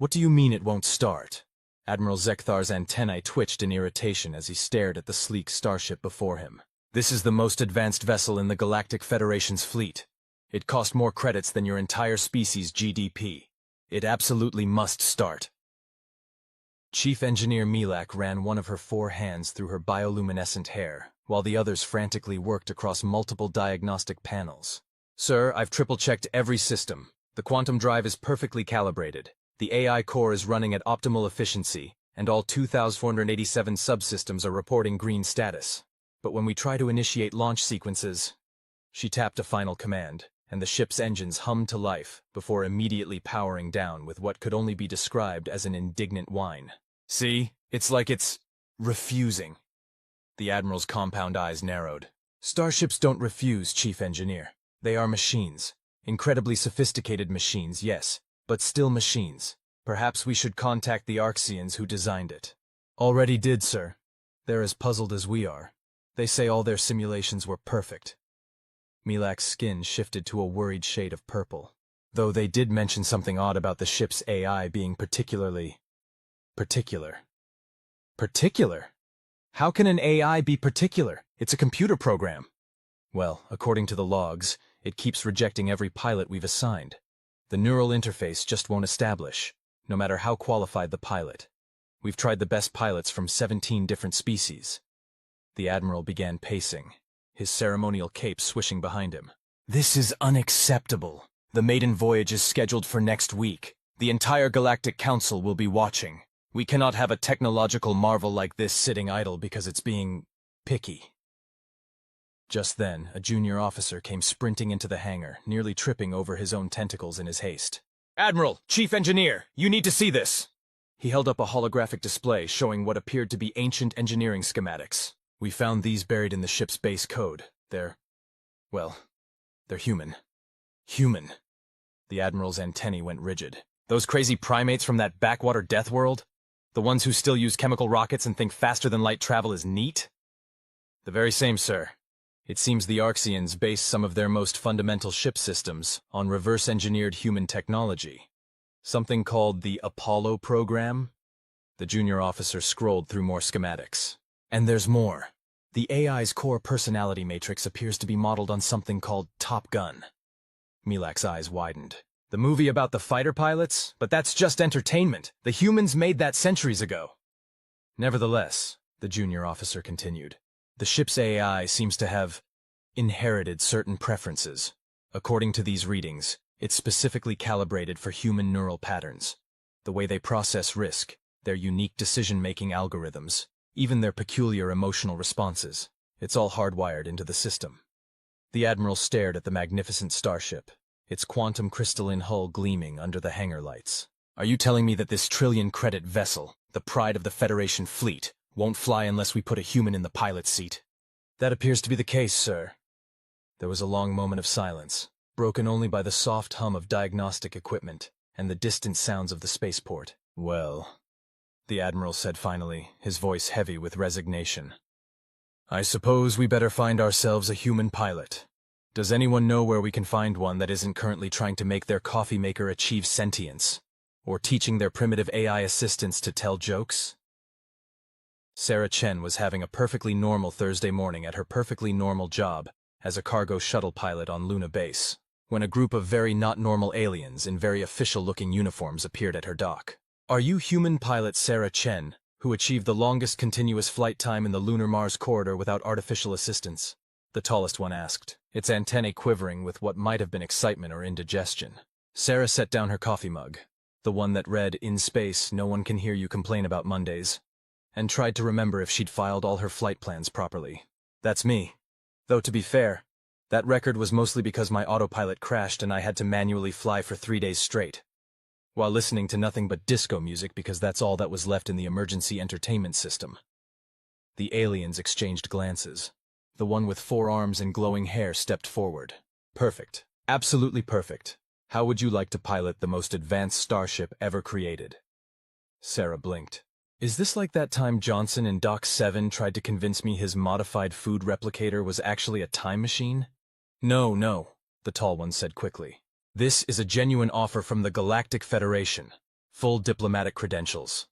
What do you mean it won't start? Admiral Zekthar's antennae twitched in irritation as he stared at the sleek starship before him. This is the most advanced vessel in the Galactic Federation's fleet. It cost more credits than your entire species' GDP. It absolutely must start. Chief Engineer Milak ran one of her 4 hands through her bioluminescent hair, while the others frantically worked across multiple diagnostic panels. Sir, I've triple-checked every system. The quantum drive is perfectly calibrated. The AI core is running at optimal efficiency, and all 2,487 subsystems are reporting green status. But when we try to initiate launch sequences... She tapped a final command, and the ship's engines hummed to life before immediately powering down with what could only be described as an indignant whine. See? It's like it's... refusing. The Admiral's compound eyes narrowed. Starships don't refuse, Chief Engineer. They are machines. Incredibly sophisticated machines, yes, but still machines. Perhaps we should contact the Arxians who designed it. Already did, sir. They're as puzzled as we are. They say all their simulations were perfect. Milak's skin shifted to a worried shade of purple, though they did mention something odd about the ship's AI being particular. Particular? How can an AI be particular? It's a computer program. Well, according to the logs, it keeps rejecting every pilot we've assigned. The neural interface just won't establish, no matter how qualified the pilot. We've tried the best pilots from 17 different species. The Admiral began pacing, his ceremonial cape swishing behind him. This is unacceptable. The maiden voyage is scheduled for next week. The entire Galactic Council will be watching. We cannot have a technological marvel like this sitting idle because it's being picky. Just then, a junior officer came sprinting into the hangar, nearly tripping over his own tentacles in his haste. Admiral, Chief Engineer, you need to see this! He held up a holographic display showing what appeared to be ancient engineering schematics. We found these buried in the ship's base code. They're human. Human. The Admiral's antennae went rigid. Those crazy primates from that backwater death world? The ones who still use chemical rockets and think faster-than-light travel is neat? The very same, sir. It seems the Arxians base some of their most fundamental ship systems on reverse-engineered human technology. Something called the Apollo program? The junior officer scrolled through more schematics. And there's more. The AI's core personality matrix appears to be modeled on something called Top Gun. Milak's eyes widened. The movie about the fighter pilots? But that's just entertainment. The humans made that centuries ago. Nevertheless, the junior officer continued, the ship's AI seems to have inherited certain preferences. According to these readings, it's specifically calibrated for human neural patterns. The way they process risk, their unique decision-making algorithms, even their peculiar emotional responses. It's all hardwired into the system. The Admiral stared at the magnificent starship, its quantum crystalline hull gleaming under the hangar lights. Are you telling me that this trillion-credit vessel, the pride of the Federation fleet, won't fly unless we put a human in the pilot's seat? That appears to be the case, sir. There was a long moment of silence, broken only by the soft hum of diagnostic equipment and the distant sounds of the spaceport. Well, the Admiral said finally, his voice heavy with resignation. I suppose we better find ourselves a human pilot. Does anyone know where we can find one that isn't currently trying to make their coffee maker achieve sentience? Or teaching their primitive AI assistants to tell jokes? Sarah Chen was having a perfectly normal Thursday morning at her perfectly normal job as a cargo shuttle pilot on Luna Base, when a group of very not normal aliens in very official-looking uniforms appeared at her dock. Are you human pilot Sarah Chen, who achieved the longest continuous flight time in the Lunar Mars corridor without artificial assistance? The tallest one asked, its antennae quivering with what might have been excitement or indigestion. Sarah set down her coffee mug, the one that read, "In space, no one can hear you complain about Mondays," and tried to remember if she'd filed all her flight plans properly. That's me. Though to be fair, that record was mostly because my autopilot crashed and I had to manually fly for 3 days straight, while listening to nothing but disco music because that's all that was left in the emergency entertainment system. The aliens exchanged glances. The one with 4 arms and glowing hair stepped forward. Perfect. Absolutely perfect. How would you like to pilot the most advanced starship ever created? Sarah blinked. Is this like that time Johnson in Dock 7 tried to convince me his modified food replicator was actually a time machine? No, the tall one said quickly. This is a genuine offer from the Galactic Federation. Full diplomatic credentials.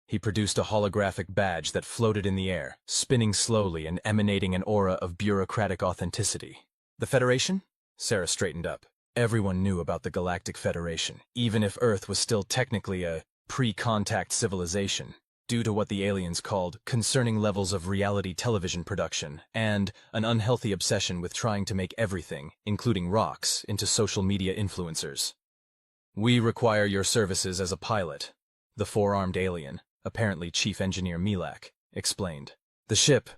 He produced a holographic badge that floated in the air, spinning slowly and emanating an aura of bureaucratic authenticity. The Federation? Sarah straightened up. Everyone knew about the Galactic Federation, even if Earth was still technically a pre-contact civilization, due to what the aliens called concerning levels of reality television production and an unhealthy obsession with trying to make everything, including rocks, into social media influencers. We require your services as a pilot, the four-armed alien, apparently Chief Engineer Milak, explained. The ship,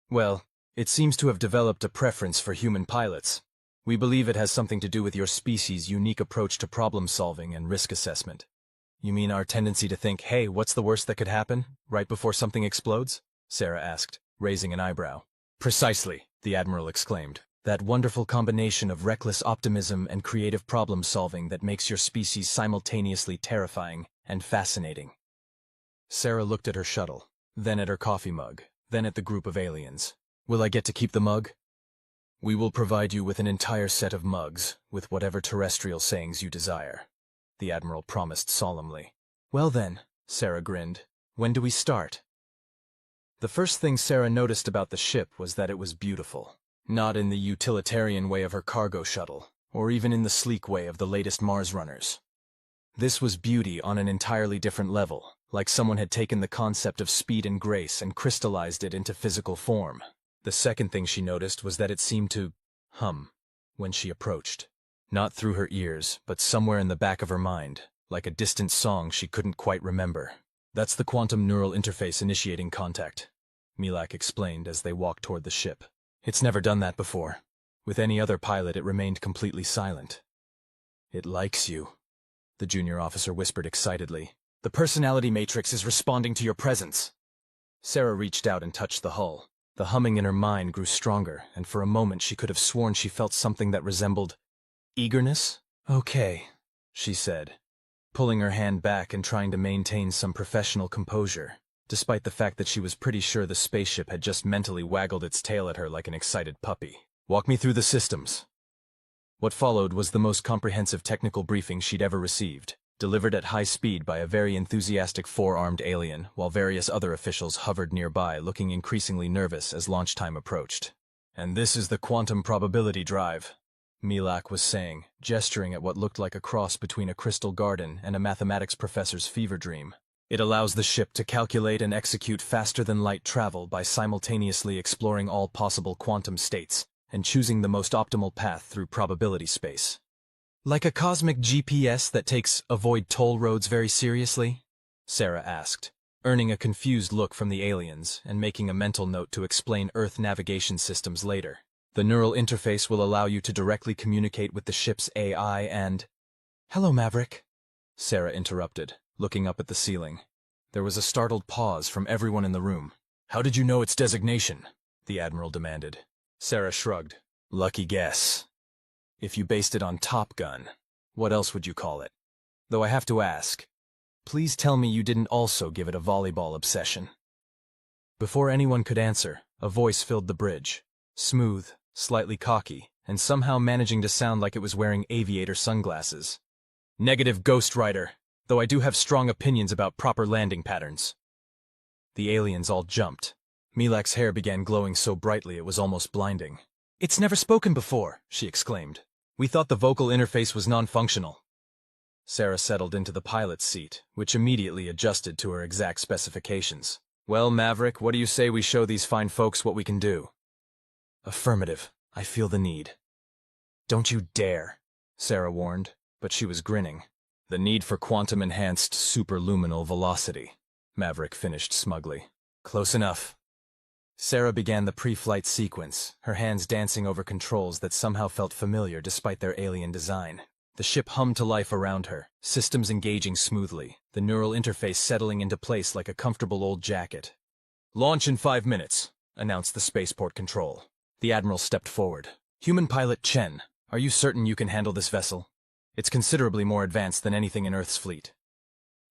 well, it seems to have developed a preference for human pilots. We believe it has something to do with your species' unique approach to problem-solving and risk assessment. You mean our tendency to think, hey, what's the worst that could happen, right before something explodes? Sarah asked, raising an eyebrow. Precisely, the Admiral exclaimed. That wonderful combination of reckless optimism and creative problem-solving that makes your species simultaneously terrifying and fascinating. Sarah looked at her shuttle, then at her coffee mug, then at the group of aliens. Will I get to keep the mug? We will provide you with an entire set of mugs, with whatever terrestrial sayings you desire, the Admiral promised solemnly. Well then, Sarah grinned. When do we start? The first thing Sarah noticed about the ship was that it was beautiful. Not in the utilitarian way of her cargo shuttle, or even in the sleek way of the latest Mars runners. This was beauty on an entirely different level, like someone had taken the concept of speed and grace and crystallized it into physical form. The second thing she noticed was that it seemed to hum when she approached. Not through her ears, but somewhere in the back of her mind, like a distant song she couldn't quite remember. That's the quantum neural interface initiating contact, Milak explained as they walked toward the ship. It's never done that before. With any other pilot, it remained completely silent. It likes you, the junior officer whispered excitedly. The personality matrix is responding to your presence. Sarah reached out and touched the hull. The humming in her mind grew stronger, and for a moment she could have sworn she felt something that resembled eagerness? Okay, she said, pulling her hand back and trying to maintain some professional composure, despite the fact that she was pretty sure the spaceship had just mentally waggled its tail at her like an excited puppy. Walk me through the systems. What followed was the most comprehensive technical briefing she'd ever received, delivered at high speed by a very enthusiastic four-armed alien, while various other officials hovered nearby, looking increasingly nervous as launch time approached. And this is the quantum probability drive, Milak was saying, gesturing at what looked like a cross between a crystal garden and a mathematics professor's fever dream. It allows the ship to calculate and execute faster-than-light travel by simultaneously exploring all possible quantum states and choosing the most optimal path through probability space. Like a cosmic GPS that takes avoid toll roads very seriously? Sarah asked, earning a confused look from the aliens and making a mental note to explain Earth navigation systems later. The neural interface will allow you to directly communicate with the ship's AI and— Hello, Maverick, Sarah interrupted, looking up at the ceiling. There was a startled pause from everyone in the room. How did you know its designation? The Admiral demanded. Sarah shrugged. Lucky guess. If you based it on Top Gun, what else would you call it? Though I have to ask, please tell me you didn't also give it a volleyball obsession. Before anyone could answer, a voice filled the bridge. Smooth, slightly cocky, and somehow managing to sound like it was wearing aviator sunglasses. Negative, Ghost Rider, though I do have strong opinions about proper landing patterns. The aliens all jumped. Milak's hair began glowing so brightly it was almost blinding. It's never spoken before, she exclaimed. We thought the vocal interface was non-functional. Sarah settled into the pilot's seat, which immediately adjusted to her exact specifications. Well, Maverick, what do you say we show these fine folks what we can do? Affirmative. I feel the need. Don't you dare, Sarah warned, but she was grinning. The need for quantum-enhanced superluminal velocity, Maverick finished smugly. Close enough. Sarah began the pre-flight sequence, her hands dancing over controls that somehow felt familiar despite their alien design. The ship hummed to life around her, systems engaging smoothly, the neural interface settling into place like a comfortable old jacket. Launch in 5 minutes, announced the spaceport control. The Admiral stepped forward. Human pilot Chen, are you certain you can handle this vessel? It's considerably more advanced than anything in Earth's fleet.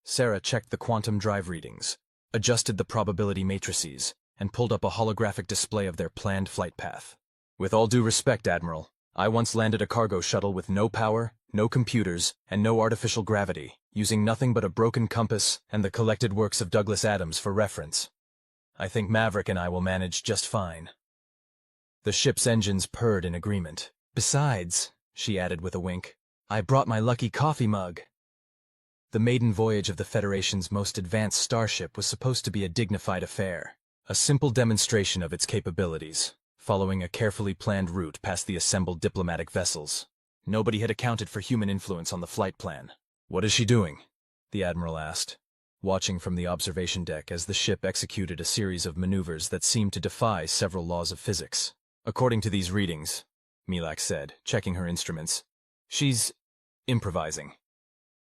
Sarah checked the quantum drive readings, adjusted the probability matrices, and pulled up a holographic display of their planned flight path. With all due respect, Admiral, I once landed a cargo shuttle with no power, no computers, and no artificial gravity. using nothing but a broken compass and the collected works of Douglas Adams for reference. I think Maverick and I will manage just fine. The ship's engines purred in agreement. Besides, she added with a wink, I brought my lucky coffee mug. The maiden voyage of the Federation's most advanced starship was supposed to be a dignified affair, a simple demonstration of its capabilities, following a carefully planned route past the assembled diplomatic vessels. Nobody had accounted for human influence on the flight plan. What is she doing? The Admiral asked, watching from the observation deck as the ship executed a series of maneuvers that seemed to defy several laws of physics. According to these readings, Milak said, checking her instruments, she's improvising.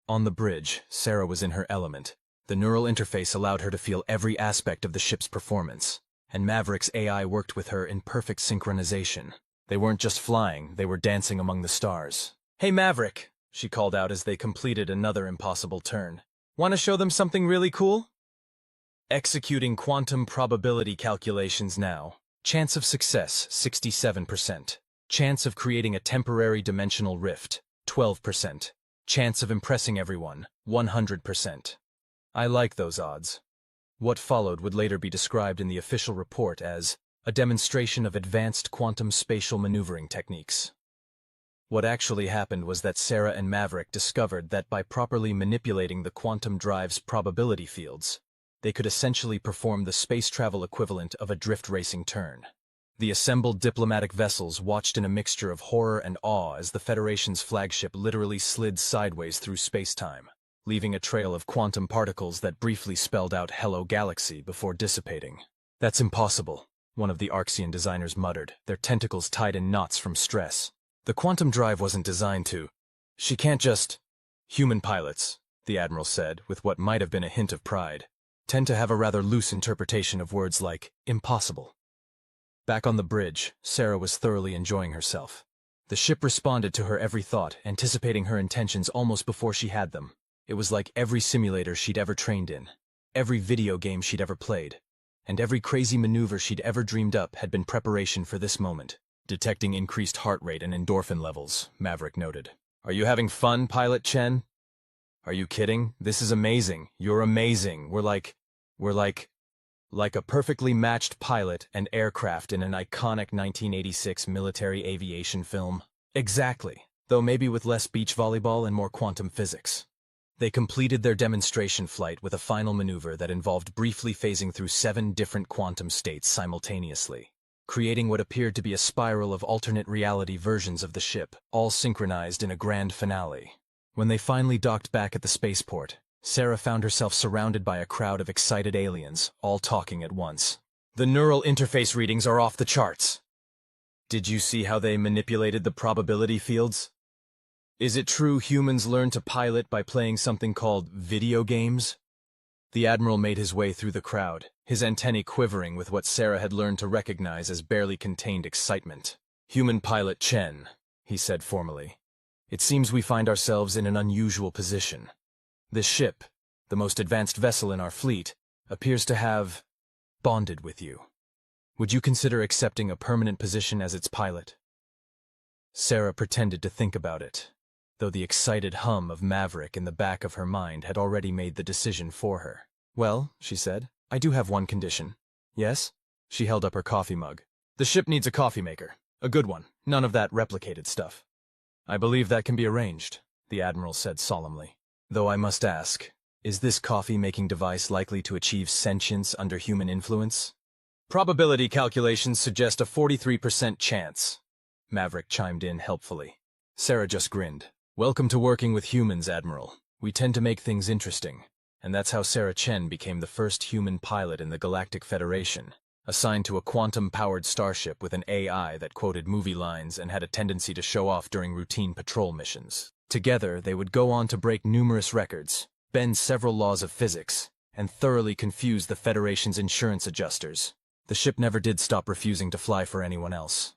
On the bridge, Sarah was in her element. The neural interface allowed her to feel every aspect of the ship's performance, and Maverick's AI worked with her in perfect synchronization. They weren't just flying, they were dancing among the stars. Hey Maverick, she called out as they completed another impossible turn. Want to show them something really cool? Executing quantum probability calculations now. Chance of success, 67%. Chance of creating a temporary dimensional rift, 12%. Chance of impressing everyone, 100%. I like those odds. What followed would later be described in the official report as a demonstration of advanced quantum spatial maneuvering techniques. What actually happened was that Sarah and Maverick discovered that by properly manipulating the quantum drive's probability fields, they could essentially perform the space travel equivalent of a drift racing turn. The assembled diplomatic vessels watched in a mixture of horror and awe as the Federation's flagship literally slid sideways through space-time, leaving a trail of quantum particles that briefly spelled out "Hello Galaxy" before dissipating. That's impossible, one of the Arxian designers muttered, their tentacles tied in knots from stress. The quantum drive wasn't designed to. She can't just. Human pilots, the Admiral said, with what might have been a hint of pride, tend to have a rather loose interpretation of words like impossible. Back on the bridge, Sarah was thoroughly enjoying herself. The ship responded to her every thought, anticipating her intentions almost before she had them. It was like every simulator she'd ever trained in, every video game she'd ever played, and every crazy maneuver she'd ever dreamed up had been preparation for this moment. Detecting increased heart rate and endorphin levels, Maverick noted. Are you having fun, Pilot Chen? Are you kidding? This is amazing. You're amazing. We're like a perfectly matched pilot and aircraft in an iconic 1986 military aviation film. Exactly, though maybe with less beach volleyball and more quantum physics. They completed their demonstration flight with a final maneuver that involved briefly phasing through 7 different quantum states simultaneously, creating what appeared to be a spiral of alternate reality versions of the ship, all synchronized in a grand finale. When they finally docked back at the spaceport, Sarah found herself surrounded by a crowd of excited aliens, all talking at once. The neural interface readings are off the charts. Did you see how they manipulated the probability fields? Is it true humans learn to pilot by playing something called video games? The Admiral made his way through the crowd, his antennae quivering with what Sarah had learned to recognize as barely contained excitement. Human Pilot Chen, he said formally. It seems we find ourselves in an unusual position. This ship, the most advanced vessel in our fleet, appears to have bonded with you. Would you consider accepting a permanent position as its pilot? Sarah pretended to think about it, though the excited hum of Maverick in the back of her mind had already made the decision for her. Well, she said, I do have one condition. Yes? She held up her coffee mug. The ship needs a coffee maker. A good one. None of that replicated stuff. I believe that can be arranged, the Admiral said solemnly. Though I must ask, is this coffee-making device likely to achieve sentience under human influence? Probability calculations suggest a 43% chance, Maverick chimed in helpfully. Sarah just grinned. Welcome to working with humans, Admiral. We tend to make things interesting. And that's how Sarah Chen became the first human pilot in the Galactic Federation, assigned to a quantum-powered starship with an AI that quoted movie lines and had a tendency to show off during routine patrol missions. Together, they would go on to break numerous records, bend several laws of physics, and thoroughly confuse the Federation's insurance adjusters. The ship never did stop refusing to fly for anyone else,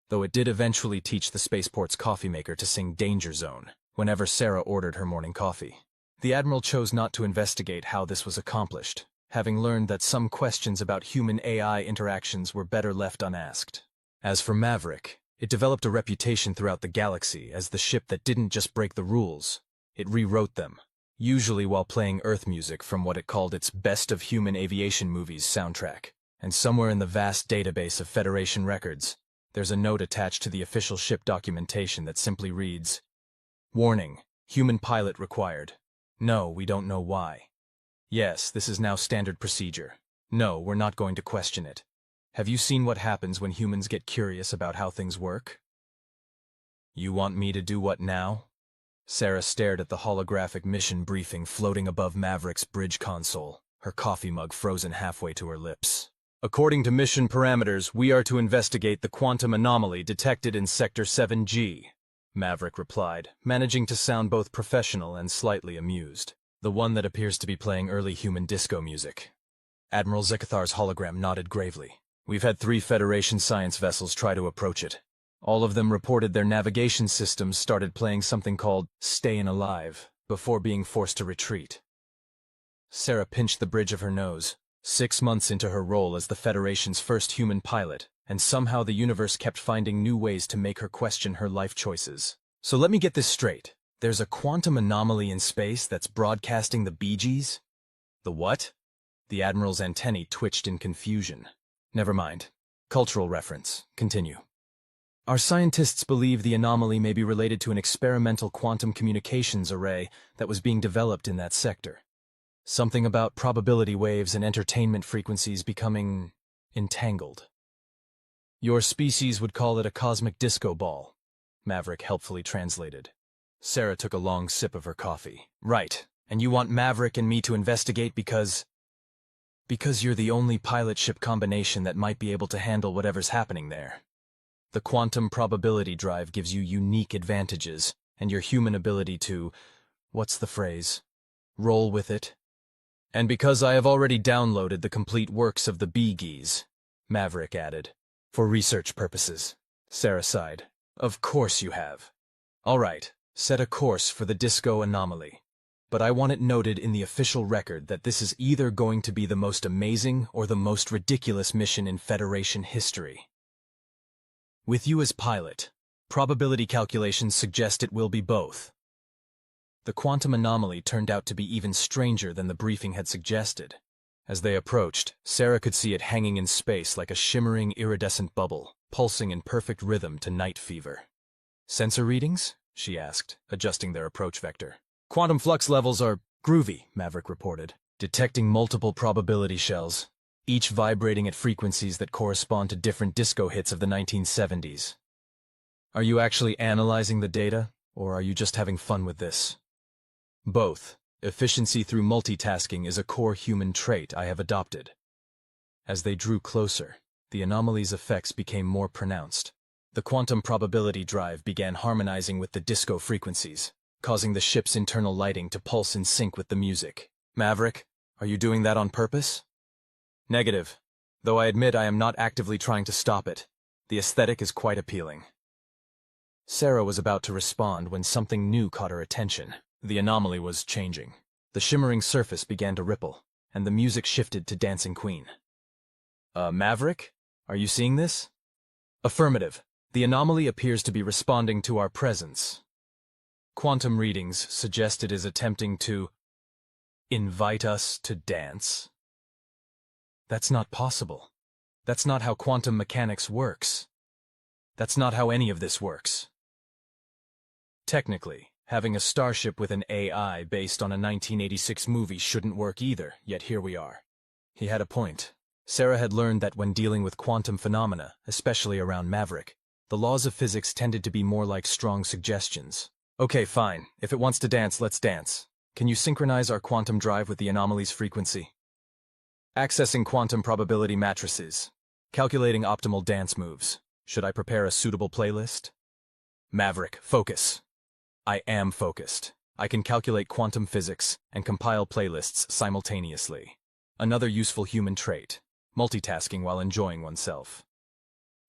though it did eventually teach the spaceport's coffee maker to sing Danger Zone whenever Sarah ordered her morning coffee. The Admiral chose not to investigate how this was accomplished, having learned that some questions about human-AI interactions were better left unasked. As for Maverick, it developed a reputation throughout the galaxy as the ship that didn't just break the rules, it rewrote them. usually while playing Earth music from what it called its Best of Human Aviation Movies soundtrack. And somewhere in the vast database of Federation records, there's a note attached to the official ship documentation that simply reads, "Warning, human pilot required. No, we don't know why. Yes, this is now standard procedure. No, we're not going to question it. Have you seen what happens when humans get curious about how things work?" "You want me to do what now?" Sarah stared at the holographic mission briefing floating above Maverick's bridge console, her coffee mug frozen halfway to her lips. "According to mission parameters, we are to investigate the quantum anomaly detected in Sector 7G, Maverick replied, managing to sound both professional and slightly amused. "The one that appears to be playing early human disco music." Admiral Zekathar's hologram nodded gravely. "We've had 3 Federation science vessels try to approach it. All of them reported their navigation systems started playing something called Stayin' Alive before being forced to retreat." Sarah pinched the bridge of her nose. 6 months into her role as the Federation's first human pilot, and somehow the universe kept finding new ways to make her question her life choices. "So let me get this straight. There's a quantum anomaly in space that's broadcasting the Bee Gees?" "The what?" The Admiral's antennae twitched in confusion. "Never mind. Cultural reference. Continue." "Our scientists believe the anomaly may be related to an experimental quantum communications array that was being developed in that sector. Something about probability waves and entertainment frequencies becoming entangled. Your species would call it a cosmic disco ball," Maverick helpfully translated. Sarah took a long sip of her coffee. "Right, and you want Maverick and me to investigate because you're the only pilot ship combination that might be able to handle whatever's happening there. The quantum probability drive gives you unique advantages, and your human ability to, what's the phrase, roll with it. And because I have already downloaded the complete works of the Bee Gees," Maverick added. "For research purposes," Sarah sighed. "Of course you have. All right, set a course for the disco anomaly. But I want it noted in the official record that this is either going to be the most amazing or the most ridiculous mission in Federation history. With you as pilot, probability calculations suggest it will be both." The quantum anomaly turned out to be even stranger than the briefing had suggested. As they approached, Sarah could see it hanging in space like a shimmering iridescent bubble, pulsing in perfect rhythm to night fever. "Sensor readings?" she asked, adjusting their approach vector. "Quantum flux levels are groovy," Maverick reported, detecting multiple probability shells, each vibrating at frequencies that correspond to different disco hits of the 1970s. "Are you actually analyzing the data, or are you just having fun with this?" "Both. Efficiency through multitasking is a core human trait I have adopted." As they drew closer, the anomaly's effects became more pronounced. The quantum probability drive began harmonizing with the disco frequencies, causing the ship's internal lighting to pulse in sync with the music. "Maverick, are you doing that on purpose?" "Negative. Though I admit I am not actively trying to stop it. The aesthetic is quite appealing." Sarah was about to respond when something new caught her attention. The anomaly was changing. The shimmering surface began to ripple, and the music shifted to Dancing Queen. Maverick? Are you seeing this?" "Affirmative. The anomaly appears to be responding to our presence. Quantum readings suggest it is attempting to invite us to dance." "That's not possible. That's not how quantum mechanics works. That's not how any of this works." "Technically, having a starship with an AI based on a 1986 movie shouldn't work either, yet here we are." He had a point. Sarah had learned that when dealing with quantum phenomena, especially around Maverick, the laws of physics tended to be more like strong suggestions. "Okay, fine. If it wants to dance, let's dance. Can you synchronize our quantum drive with the anomaly's frequency?" "Accessing quantum probability matrices. Calculating optimal dance moves. Should I prepare a suitable playlist?" "Maverick, focus." "I am focused. I can calculate quantum physics and compile playlists simultaneously. Another useful human trait, multitasking while enjoying oneself."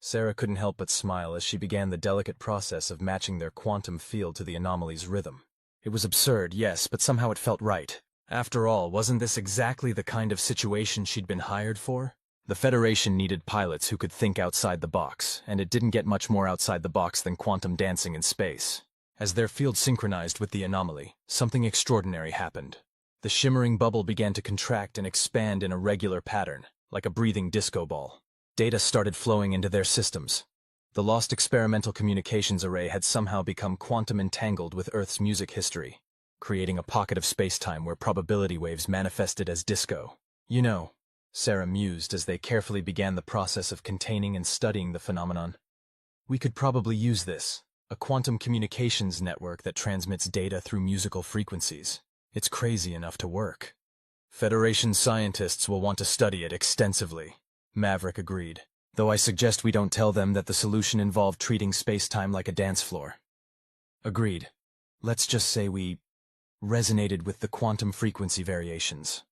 Sarah couldn't help but smile as she began the delicate process of matching their quantum field to the anomaly's rhythm. It was absurd, yes, but somehow it felt right. After all, wasn't this exactly the kind of situation she'd been hired for? The Federation needed pilots who could think outside the box, and it didn't get much more outside the box than quantum dancing in space. As their field synchronized with the anomaly, something extraordinary happened. The shimmering bubble began to contract and expand in a regular pattern, like a breathing disco ball. Data started flowing into their systems. The lost experimental communications array had somehow become quantum entangled with Earth's music history, creating a pocket of space-time where probability waves manifested as disco. You know, Sarah mused as they carefully began the process of containing and studying the phenomenon. We could probably use this, a quantum communications network that transmits data through musical frequencies. It's crazy enough to work. Federation scientists will want to study it extensively, Maverick agreed, though I suggest we don't tell them that the solution involved treating space-time like a dance floor. Agreed. Let's just say we resonated with the quantum frequency variations.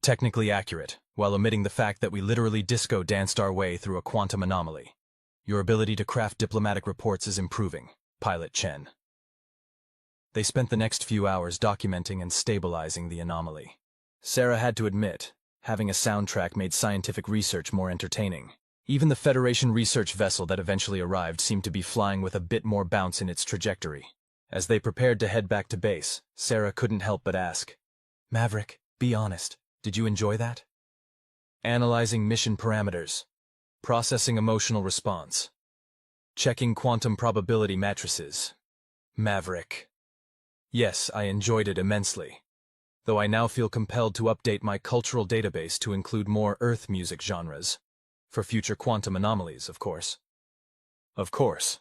Technically accurate, while omitting the fact that we literally disco danced our way through a quantum anomaly. Your ability to craft diplomatic reports is improving, Pilot Chen. They spent the next few hours documenting and stabilizing the anomaly. Sarah had to admit, having a soundtrack made scientific research more entertaining. Even the Federation research vessel that eventually arrived seemed to be flying with a bit more bounce in its trajectory. As they prepared to head back to base, Sarah couldn't help but ask, "Maverick, be honest, did you enjoy that?" Analyzing mission parameters. Processing emotional response. Checking quantum probability matrices. Maverick. Yes, I enjoyed it immensely. Though I now feel compelled to update my cultural database to include more Earth music genres. For future quantum anomalies, of course. Of course.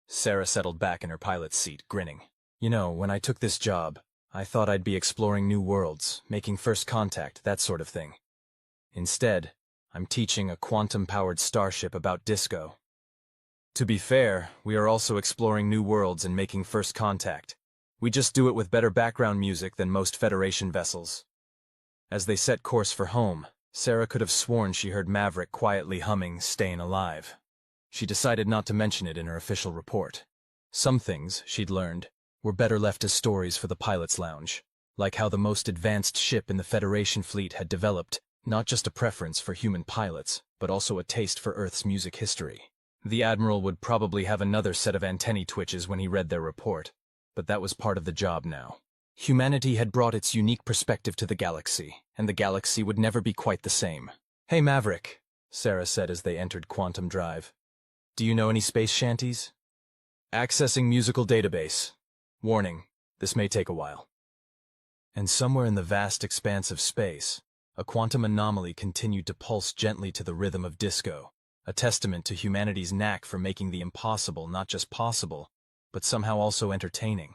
Sarah settled back in her pilot's seat, grinning. You know, when I took this job, I thought I'd be exploring new worlds, making first contact, that sort of thing. Instead, I'm teaching a quantum-powered starship about disco. To be fair, we are also exploring new worlds and making first contact. We just do it with better background music than most Federation vessels. As they set course for home, Sarah could have sworn she heard Maverick quietly humming "Stayin' Alive." She decided not to mention it in her official report. Some things, she'd learned, were better left as stories for the pilot's lounge, like how the most advanced ship in the Federation fleet had developed not just a preference for human pilots, but also a taste for Earth's music history. The Admiral would probably have another set of antennae twitches when he read their report, but that was part of the job now. Humanity had brought its unique perspective to the galaxy, and the galaxy would never be quite the same. "Hey Maverick," Sarah said as they entered Quantum Drive. "Do you know any space shanties?" "Accessing musical database. Warning, this may take a while." And somewhere in the vast expanse of space, a quantum anomaly continued to pulse gently to the rhythm of disco, a testament to humanity's knack for making the impossible not just possible, but somehow also entertaining.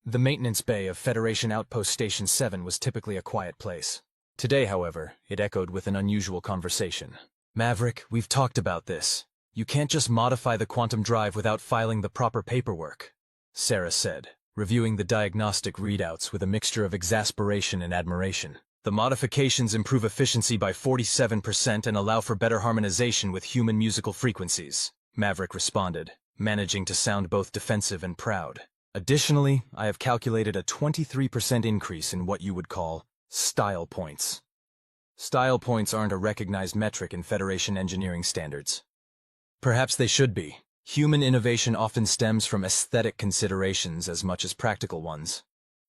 The maintenance bay of Federation Outpost Station 7 was typically a quiet place. Today, however, it echoed with an unusual conversation. "Maverick, we've talked about this. You can't just modify the quantum drive without filing the proper paperwork," Sarah said, reviewing the diagnostic readouts with a mixture of exasperation and admiration. "The modifications improve efficiency by 47% and allow for better harmonization with human musical frequencies," Maverick responded, managing to sound both defensive and proud. "Additionally, I have calculated a 23% increase in what you would call style points." Style points aren't a recognized metric in Federation engineering standards. Perhaps they should be. Human innovation often stems from aesthetic considerations as much as practical ones.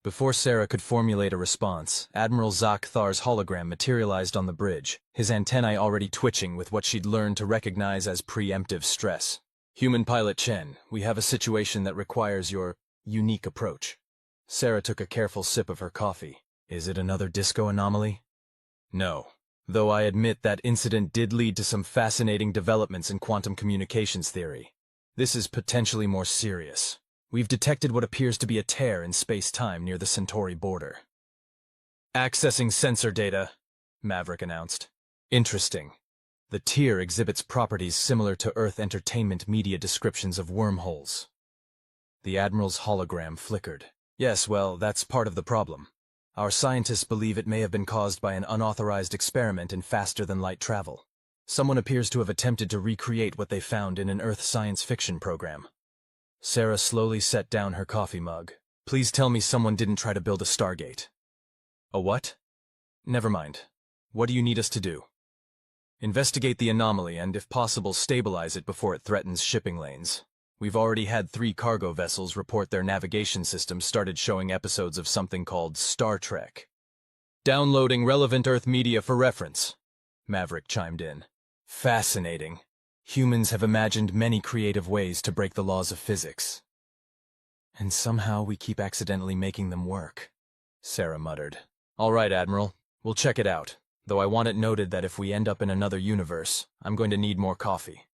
Before Sarah could formulate a response, Admiral Zak Thar's hologram materialized on the bridge, his antennae already twitching with what she'd learned to recognize as preemptive stress. "Human Pilot Chen, we have a situation that requires your unique approach." Sarah took a careful sip of her coffee. "Is it another disco anomaly?" "No. Though I admit that incident did lead to some fascinating developments in quantum communications theory. This is potentially more serious. We've detected what appears to be a tear in space-time near the Centauri border." "Accessing sensor data," Maverick announced. "Interesting. The tear exhibits properties similar to Earth entertainment media descriptions of wormholes." The Admiral's hologram flickered. "Yes, well, that's part of the problem. Our scientists believe it may have been caused by an unauthorized experiment in faster-than-light travel. Someone appears to have attempted to recreate what they found in an Earth science fiction program." Sarah slowly set down her coffee mug. "Please tell me someone didn't try to build a Stargate." "A what?" "Never mind. What do you need us to do?" "Investigate the anomaly and, if possible, stabilize it before it threatens shipping lanes." We've already had 3 cargo vessels report their navigation systems started showing episodes of something called Star Trek. Downloading relevant Earth media for reference, Maverick chimed in. Fascinating. Humans have imagined many creative ways to break the laws of physics. And somehow we keep accidentally making them work, Sarah muttered. All right, Admiral, we'll check it out, though I want it noted that if we end up in another universe, I'm going to need more coffee.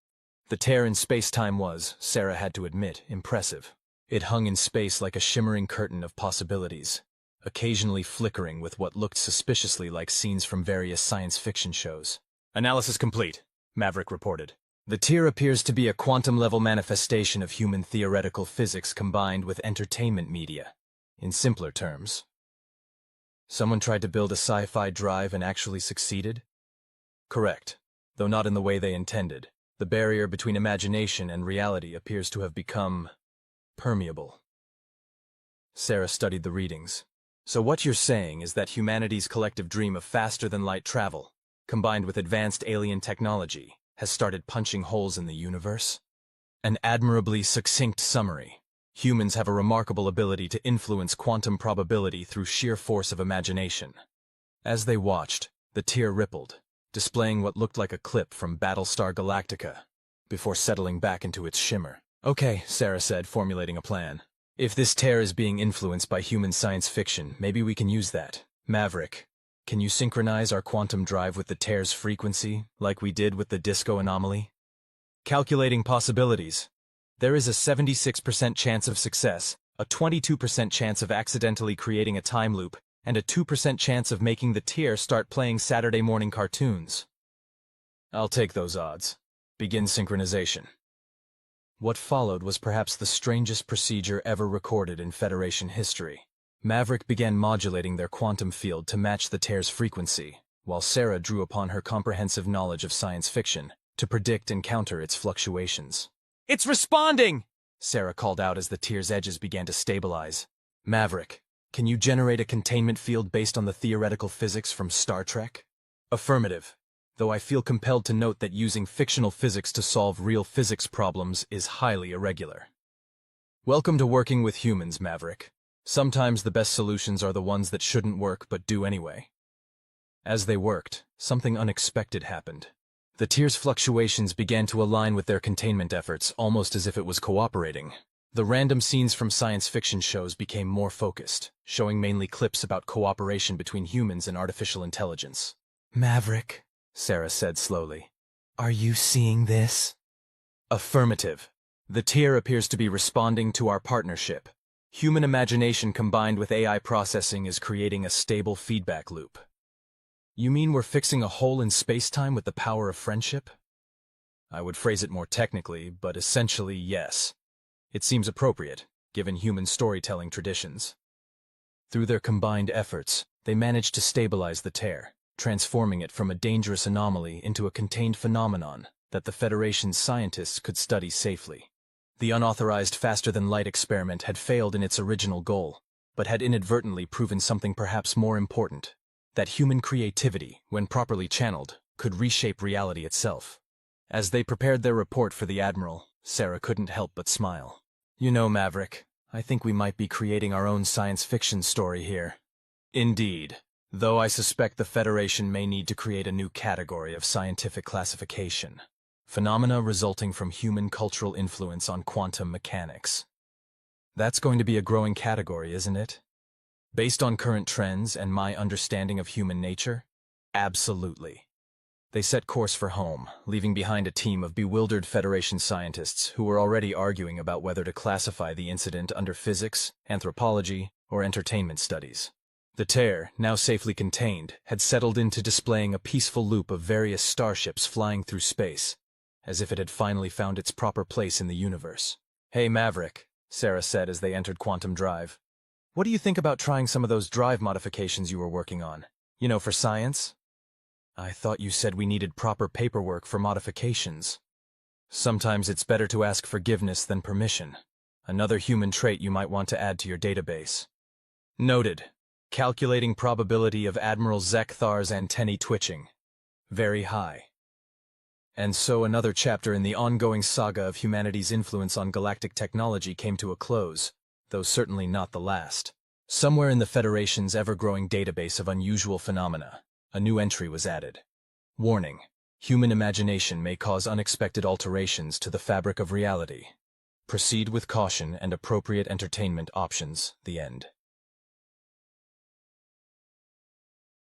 The tear in space-time was, Sarah had to admit, impressive. It hung in space like a shimmering curtain of possibilities, occasionally flickering with what looked suspiciously like scenes from various science fiction shows. Analysis complete, Maverick reported. The tear appears to be a quantum-level manifestation of human theoretical physics combined with entertainment media. In simpler terms, someone tried to build a sci-fi drive and actually succeeded? Correct, though not in the way they intended. The barrier between imagination and reality appears to have become permeable. Sarah studied the readings. So what you're saying is that humanity's collective dream of faster-than-light travel, combined with advanced alien technology, has started punching holes in the universe? An admirably succinct summary. Humans have a remarkable ability to influence quantum probability through sheer force of imagination. As they watched, the tear rippled, displaying what looked like a clip from Battlestar Galactica, before settling back into its shimmer. Okay, Sarah said, formulating a plan. If this tear is being influenced by human science fiction, maybe we can use that. Maverick, can you synchronize our quantum drive with the tear's frequency, like we did with the disco anomaly? Calculating possibilities. There is a 76% chance of success, a 22% chance of accidentally creating a time loop, and a 2% chance of making the tear start playing Saturday morning cartoons. I'll take those odds. Begin synchronization. What followed was perhaps the strangest procedure ever recorded in Federation history. Maverick began modulating their quantum field to match the tear's frequency, while Sarah drew upon her comprehensive knowledge of science fiction to predict and counter its fluctuations. It's responding! Sarah called out as the tear's edges began to stabilize. Maverick, can you generate a containment field based on the theoretical physics from Star Trek? Affirmative, though I feel compelled to note that using fictional physics to solve real physics problems is highly irregular. Welcome to working with humans, Maverick. Sometimes the best solutions are the ones that shouldn't work but do anyway. As they worked, something unexpected happened. The tear's fluctuations began to align with their containment efforts, almost as if it was cooperating. The random scenes from science fiction shows became more focused, showing mainly clips about cooperation between humans and artificial intelligence. Maverick, Sarah said slowly, are you seeing this? Affirmative. The tear appears to be responding to our partnership. Human imagination combined with AI processing is creating a stable feedback loop. You mean we're fixing a hole in space-time with the power of friendship? I would phrase it more technically, but essentially yes. It seems appropriate, given human storytelling traditions. Through their combined efforts, they managed to stabilize the tear, transforming it from a dangerous anomaly into a contained phenomenon that the Federation's scientists could study safely. The unauthorized faster-than-light experiment had failed in its original goal, but had inadvertently proven something perhaps more important, that human creativity, when properly channeled, could reshape reality itself. As they prepared their report for the Admiral, Sarah couldn't help but smile. You know, Maverick, I think we might be creating our own science fiction story here. Indeed, though I suspect the Federation may need to create a new category of scientific classification. Phenomena resulting from human cultural influence on quantum mechanics. That's going to be a growing category, isn't it? Based on current trends and my understanding of human nature? Absolutely. They set course for home, leaving behind a team of bewildered Federation scientists who were already arguing about whether to classify the incident under physics, anthropology, or entertainment studies. The tear, now safely contained, had settled into displaying a peaceful loop of various starships flying through space, as if it had finally found its proper place in the universe. Hey Maverick, Sarah said as they entered Quantum Drive. What do you think about trying some of those drive modifications you were working on? You know, for science? I thought you said we needed proper paperwork for modifications. Sometimes it's better to ask forgiveness than permission. Another human trait you might want to add to your database. Noted. Calculating probability of Admiral Zekthar's antennae twitching. Very high. And so another chapter in the ongoing saga of humanity's influence on galactic technology came to a close, though certainly not the last. Somewhere in the Federation's ever-growing database of unusual phenomena, a new entry was added. Warning: human imagination may cause unexpected alterations to the fabric of reality. Proceed with caution and appropriate entertainment options. The end.